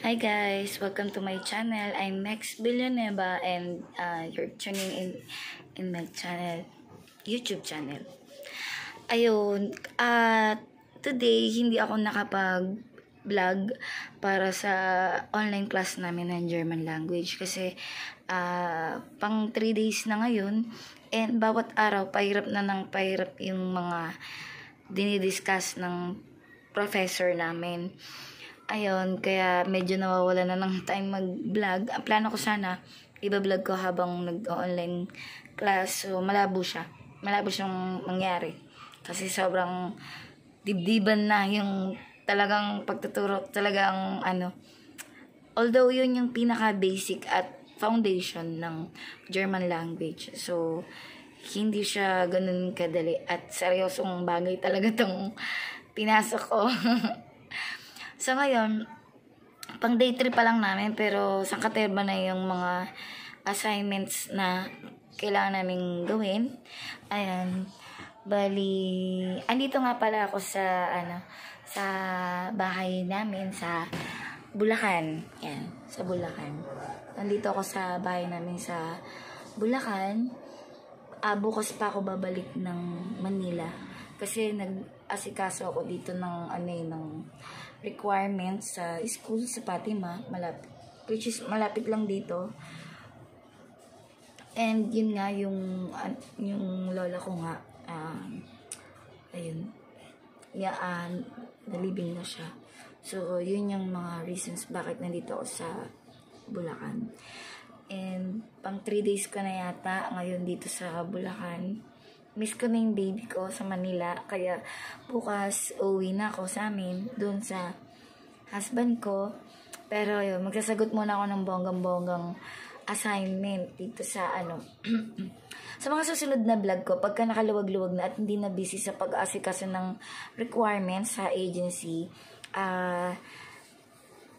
Hi guys, welcome to my channel. I'm Max Villanueva and you're tuning in my channel, YouTube channel. Ayun, today hindi ako nakapag-vlog para sa online class namin ng German language kasi pang 3 days na ngayon and bawat araw pahirap na ng pahirap yung mga dinidiscuss ng professor namin. Ayun, kaya medyo nawawala na ng time mag-vlog. Ang plano ko sana, iba-vlog ko habang nag-online class. So, malabo siya. Malabo siyang mangyari. Kasi sobrang dibdiban na yung talagang pagtuturo. Talagang, although yun yung pinaka-basic at foundation ng German language. So, hindi siya ganun kadali. At seryosong bagay talaga tong pinasok ko. So, ngayon, pang day 3 pa lang namin, pero sangkaterba na yung mga assignments na kailangan naming gawin. Ayan. Bali, andito nga pala ako sa bahay namin sa Bulacan. Ayan, sa Bulacan. Nandito ako sa bahay namin sa Bulacan. Bukas pa ako babalik ng Manila. Kasi nag-asikaso ako dito ng requirements sa school sa Fatima, which is malapit lang dito. And yun nga yung lola ko nga ayun, nalibing na siya. So yun yung mga reasons bakit nandito ako sa Bulacan. And pang 3 days ko na yata ngayon dito sa Bulacan. Miss ko na yung baby ko sa Manila. Kaya bukas uwi na ako sa amin. Doon sa husband ko. Pero yun, magsasagot muna ako ng bonggang-bonggang assignment dito sa sa mga susunod na vlog ko. Pagka nakaluwag-luwag na at hindi na busy sa pag-aasikaso ng requirements sa agency,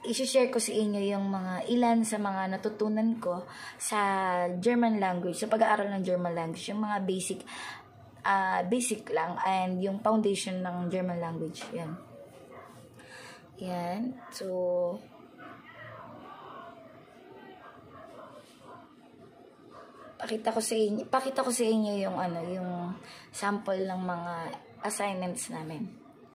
i-share ko sa inyo yung mga ilan sa mga natutunan ko sa German language, sa pag-aaral ng German language, yung mga basic lang and yung foundation ng German language. Yan. So, pakita ko sa inyo yung yung sample ng mga assignments namin.